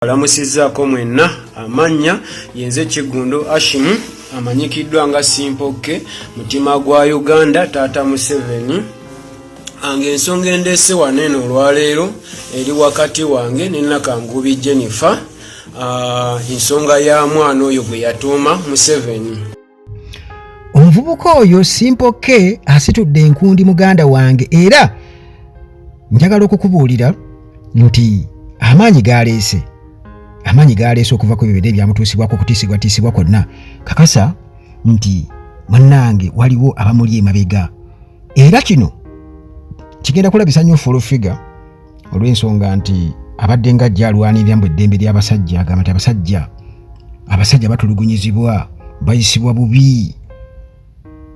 Alamusizzaako mwenna amannya yenze Kigundo Ashimu amanyikiddwa nga Simple K mutima gwa Uganda Taata Museveni. Ange ensonga endeese wano eno olwaleero eri wakati wange ne Nakangubi Jennifer, ensonga ya mwana oyo gwe yatuuma Museveni. Omuvubuka oyo Simple K asitudde enkundi muganda wange era njagala okukubuulira nti amaanyi galeese okuva ku bibere ebyamutuusibwako okutiisibwa kwonna. Kakasa nti munnange waliwo abamuli emabega era kino kigenda kulabisa nnyo Full-Figure olw'ensonga nti abadde nga ajja alwanirira mu eddembe ly'abasajja, agamba nti abasajja batulugunyizibwa, bayisibwa bubi,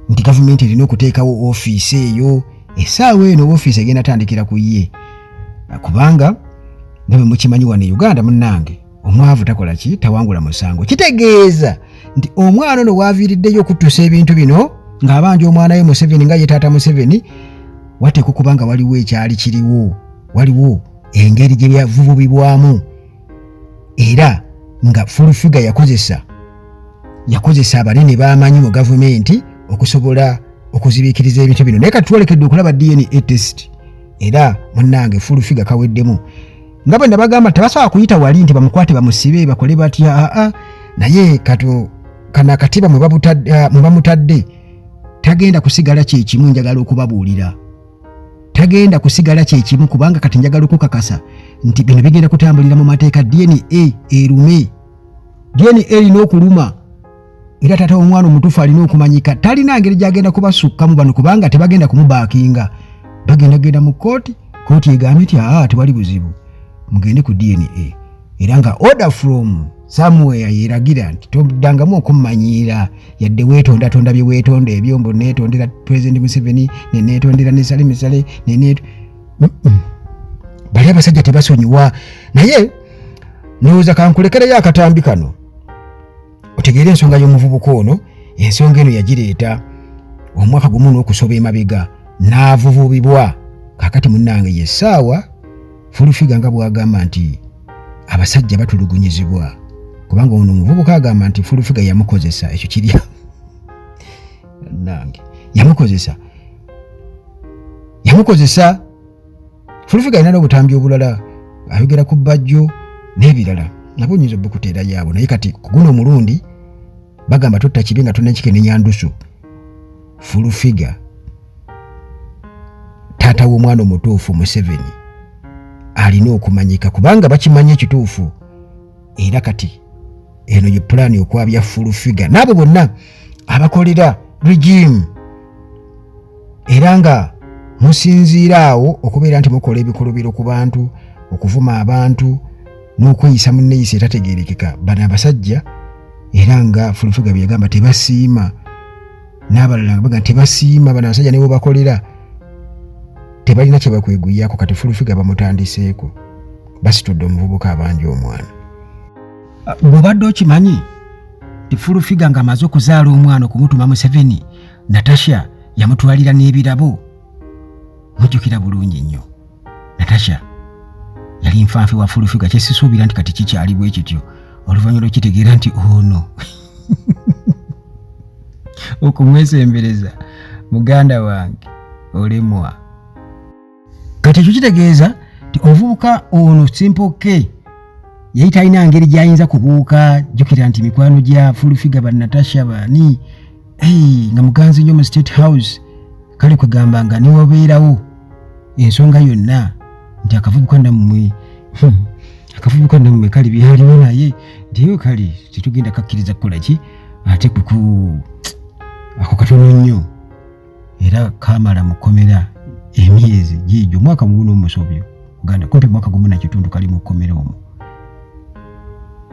nti gavumenti erina okuteekawo ofiisi eyo. Essaawa eno ofiisi egenda tandikira ku ye, kubanga nga bwe mukimanyi wano e Uganda munnange omwavu takola ki, tawangula musango. Kitegeeza nti omwana ono waaviiriddeyo okuttusa ebintu bino ng'abanja omwana we Museveni nga ye Taata Museveni, wateekwa okuba nga waliwo ekyali kiriwo, waliwo engeri gye byavubibwamu era nga Full-Figure yakozesa abanene b'amanyi mu gavumenti okusobola okuzibiikiriza ebintu bino. Naye kati twolekedde okulaba DNA test era munnange Full-Figure kaweddemu. Nga bwe nabagamba tebasobola kuyita wali nti bamukwate bamusibe bakole batya, naye kana akatiba mwe bamutadde tagenda kusigala kyekimu. Njagala okubabuulira tagenda kusigala kyekimu kubanga kati njagala okukakasa nti bino bigenda kutambulira mu mateeka. DNA erume, DNA erina okuluma era taata w'omwana omutuufu alina okumanyika. Talina ngeri gyagenda kubasukkamu bano kubanga tebagenda kumubaakinga, bagenda mu kooti egambe nti tewali buzibu, mugende ku DNA era nga order from somewhere yeragira nti toddangamu okummanyiira yadde weetondatonda bye weetonda ebyombo, neetondera President Museveni, neetondera ne Salim Saleh, bali abasajja tebasonyiwa. Naye ndowooza kankulekereyo akatambi kano otegeere ensonga y'omuvubuka ono. Ensonga eno yagireeta omwaka gumu n'okusoba emabega n'avuvubibwa. Kakati munnange yessaawa Full-Figure nga bw'agamba nti abasajja batulugunyizibwa, kubanga ono omuvubuka agamba nti Full-Figure yamukozesa. Ekyo kirya nange yamukozesa. Full-Figure alina n'obutambi obulala, ayogera ku bajjo n'ebirala nabwo nyinza obukuteera yaabo. Naye kati ku guno omulundi bagamba totta kibi nga tonnakikenenya ndusu. Full-Figure taata w'omwana omutuufu Museveni alina okumanyika kubanga bakimanyi ekituufu. Era kati eno ye pulaani okwabya Full-Figure n'abo bonna abakolera regime, era nga musinziira awo okubeera nti mukola ebikolobero ku bantu, okuvuma abantu n'okweyisa mu nneeyisa etategeerekeka. Bano abasajja era nga Full-Figure bye yagamba tebasiima, n'abalala baga tebasiima. Bano abasajja ne bo bakolera tebalina kye bakweguyako. Kati Full-Figure bamutandiseeko, basitudde omuvubuka abanja omwana. Bw'obadde okimanyi ti Full-Figure ng'amaze okuzaala omwana okumutuma Museveni, Natasha yamutwalira n'ebirabo. Mujjukira bulungi nnyo, Natasha yali nfanfe wa Full-Figure. Kyesisuubira nti kati kikyali bwe kityo oluvannyuma okitegeera nti ono okumwesembereza muganda wange olemwa. Kati ekyo kitegeeza nti omuvubuka ono Simple K yali talina ngeri gy'ayinza kubuuka. Jjukira nti mikwano gya Full-Figure ba Natasha baani nga muganzi nnyo mu State House. Kale kwegamba nga newabeerawo ensonga yonna nti akavubuka nammwe kale byaliwo naye ntiyo kale tetugenda kakkiriza kukola ki ate ako katono nnyo era kamala mukomera emyezi giijo mwaka muguno omusobyo Uganda kumpi mwaka gumu na kitundu kali mukomera omwo,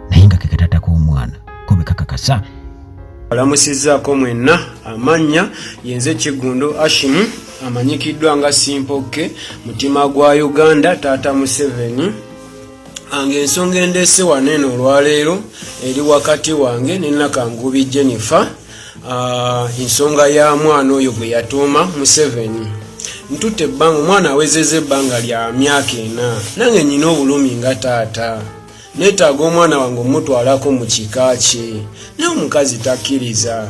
naye nga kekatattako omwana ko bekakakasa. Alamusizzaako mwenna amannya yenze Kigundo Ashimu amanyikiddwa nga Simple K mutima gwa Uganda Taata Museveni. Ange ensonga endeese wano eno olwaleero eri wakati wange ne Nakangubi Jennifer, ensonga ya mwana oyo gwe yatuuma Museveni. Ntutte ebbanga omwana awezezza ebbanga lya myaka 4, nange nnyina obulumi nga taata. neetaaga omwana wange omutwalako mu kika kye naye omukazi takkiriza.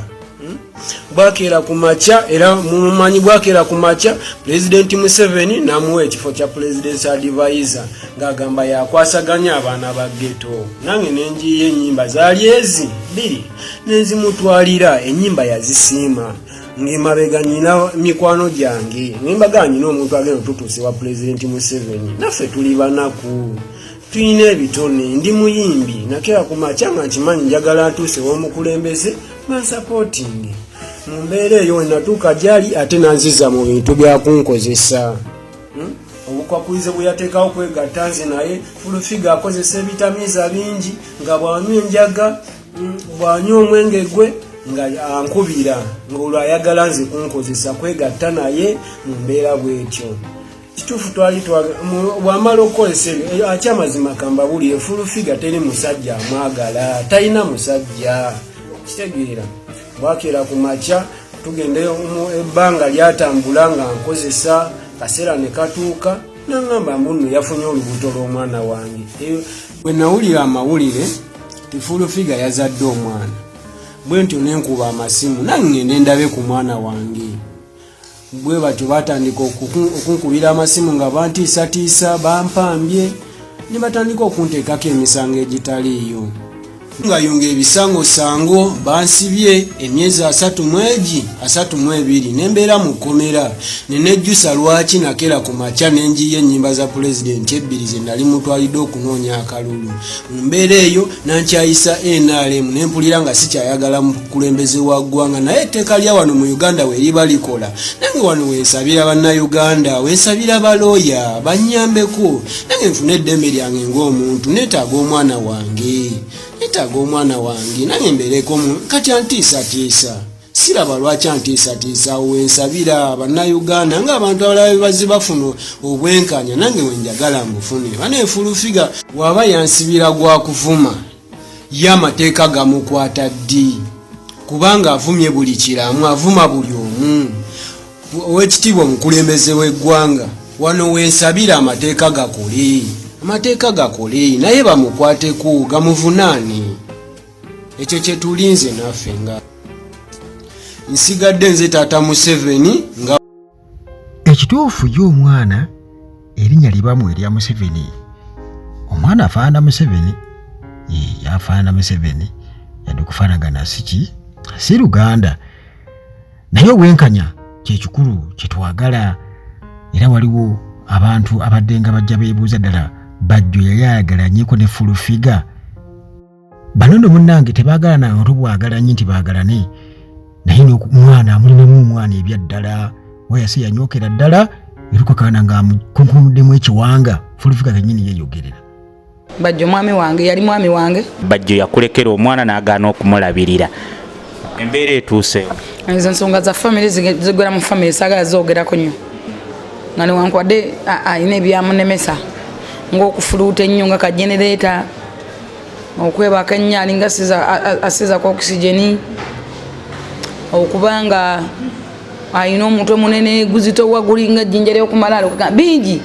Bwakeera ku makya era mumanyi bwakeera ku makya Pulezidenti Museveni n'amuwa ekifo kya President's Advisor ng'agamba yakwasaganya abaana ba ghetto. Nange nenjiye ennyimba zaali ezi bbiri nenzimutwalira ennyimba yazisiima ng'emabega nyina mikwano gyange nembaga nyina omuntu agenda otutuuse wa Pulezidenti Museveni naffe tuli banaku tuyina ebitone ndi muyimbi nakeera ku makya nga nkimanyi njagala ntuuse w'omukulembeze bansupporting mu mbeera eyo wenatuuka gyali ate nanziza mu bintu byakunkozesa. Obukwakulize bwe yateekawo kwegatta nze naye Fulufiga akozesa ebitamiiza bingi nga bw'anywa enjaga bw'anywa omwenge gwe nga ankubira ng'olwo ayagala nze kunkozesa kwegatta naye mu mbeera bw'etyo. Kituufu twali bw'amala okukozesa akyamazima kambabulire Fulufiga teri musajja amwagala talina musajja kitegeera. Bwakeera ku makya tugende ebbanga lyatambula nga nkozesa kaseera ne katuuka nangamba mbunno yafunye olubuto lw'omwana wange. Bwe nawulira amawulire ti Fulufiga yazadde omwana bwe ntyo nenkuba amasimu nange ngende ndabe ku mwana wange. Bwe batyo batandika okunkubira amasimu nga bantiisatiisa bampambye ne batandika okunteekako emisango egitaliiyo. Ngayunga ebisango-sango bansibye emyezi 32 nembeera mu kkomera nenejjusa lwaki nakeera ku makya nenjiye ennyimba za Pulezidenti ebbiri ze nali mutwalidde okunoonya akalulu. Mu mbeera eyo nankyayisa NRM nempulira nga sikyayagala mukulembeze wa ggwanga naye etteeka lya wano mu Uganda weriba likola nange wano weesabira bannayuganda weesabira balooya bannyambeko nange nfune eddembe lyange ng'omuntu neetaaga omwana wange nange mbeereko kati antiisatiisa siraba lwaki antiisatiisa wensabira bannayuganda ng'abantu abalala bazi bafuna obwenkanya nange wenjagala mbufune. Bane Fulufiga waba yansibira gwa kuvuma ye amateeka gamukwata ddi kubanga avumye buli kiramu avuma buli omu. Owekitiibwa omukulembeze w'eggwanga wano wensabira amateeka gakole naye bamukwateko gamuvunaane. Ekyo kye tulinze naffe nga nsigadde nze taata Museveni nga ekituufu y'omwana erinnya libamu erya Museveni. Omwana afaanana Museveni yafaanana Museveni yadde okufaanagana si Luganda naye obwenkanya kyekikulu kyetwagala era waliwo abantu abadde nga bajja beebuuza ddala Bajjo yali ayagalanyeko ne Fulufiga. Bano nno munnange tebaagala nange bwagalanye nti baagalane naye n'omwana amulinamu omwana ebyaddala wayasi yanyookera ddala erukwakana nga amukunkummuddemu ekiwanga Fulufiga kennyini yeeyogerera. Bajjo mwami wange yali mwami wange. Bajjo yakulekera omwana n'agaana okumulabirira. Embeera etuuse. Ezo nsonga za famire zigwera mu famire saagala zoogerako nnyo. Nga newankubadde alina ebyamunemesa ng'okufuluuta ennyo nga kajenereeta okwebaka ennyaali nga asiizako okisigeni okubanga alina omutwe munene guzito waguli nga jjinja ly'okumalaalo bingi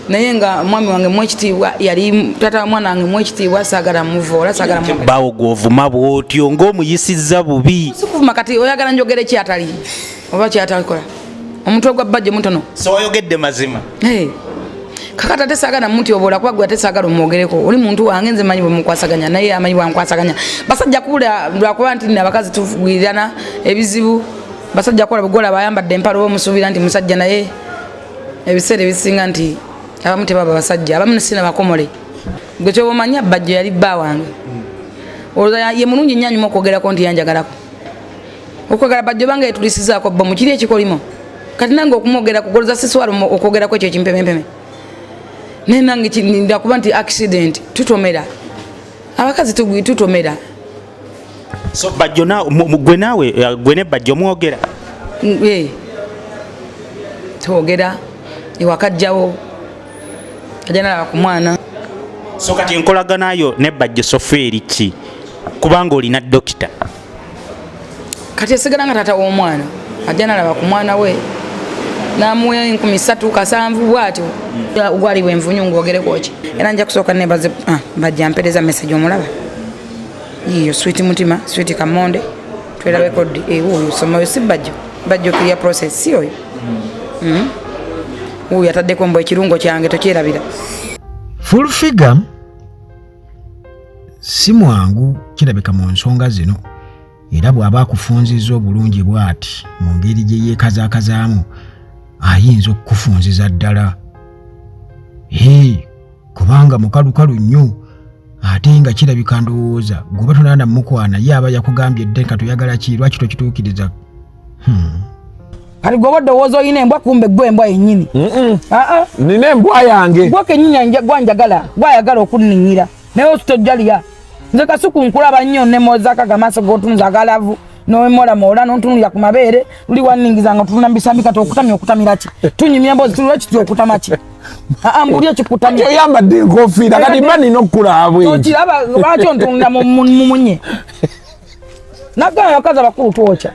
naye nga mwami wange mwekitiibwa yali taata wa mwana wange mwekitiibwa saagala muvoola saagala bawo gw'ovuma bw'otyo ng'omuyisizza bubi sikuvuma kati oyagala njogere kyatali oba kyatalikola omutwe gwa Bajjo mutono so wayogedde mazima kakata tesaagala muti obola kuba gwe tesaagala omwogereko oli muntu wange nze manyi bwe mukwasaganya naye amanyi bwankwasaganya basajja kuwulira lwakuba nti abakazi tufugirirana ebizibu basajja kukola bugola bayambadde empalo bomusuubira nti musajja naye ebiseera ebisinga nti abamu tebaba basajja abamu sina bakomole gwe kyoba omanya Bajjo yali bba wange olwoza ye mulungi nnyo anyuma okwogerako nti yanjagalako okwagala Bajjo bange yetulisizaako bba mukiri ekikolimo kati nange okumwogera kugoloza siswala okwogerako ekyo kimpemempeme naye nange ndakuba nti accident tutomera abakazi tutomera. So Bajjo gwe naawe gwe ne Bajjo mwogera twogera ewakajjawo ajja nalaba ku mwana. So kati enkolaganayo ne Bajjo sofeeri ki kubanga olina dokita kati esigala nga taata w'omwana ajja nalaba ku mwana we namuwa 3,700 bwatyo gwali bwenvunyu ng'ogereko ki era nja kusooka nebaze bajja mpereza message omulaba yiyo sweet mutima sweet kamonde twerabe kodi oyo somayo si bajjo clear process si oyo oyo ataddeko mbu ekirungo kyange tokyerabira full figure si mwangu kirabika mu nsonga zino era bw'aba akufunzizza obulungi bw'ati mu ngeri gye yeekazaakazaamu ayinza okukufunziza ddala kubanga mukalukalu nnyo ate nga kirabika ndowooza gwoba tonanda mukwana ye aba yakugambye dde nka toyagala ki lwaki tokituukiriza kati gwoba oddowooza olina embwa kumbe gwe embwa yennyini nina embwa yange gwe kennyini gwanjagala gwayagala okunninyira naye ositojjalya nze kasuku nkulaba nnyo nemozaako agamaaso g'otunza agalavu nowemola moola n'ontunulira ku mabeere luli wanningiza nga otunula mbisambi kati okutamya okutamira ki tunyumya mboozi tulula kiti okutama ki mbuli ekikutamya oyambadde enkofiira kati mba nina okukulaba okiraba lwaki ontunulira mu munye naggana abakazi abakulu twokya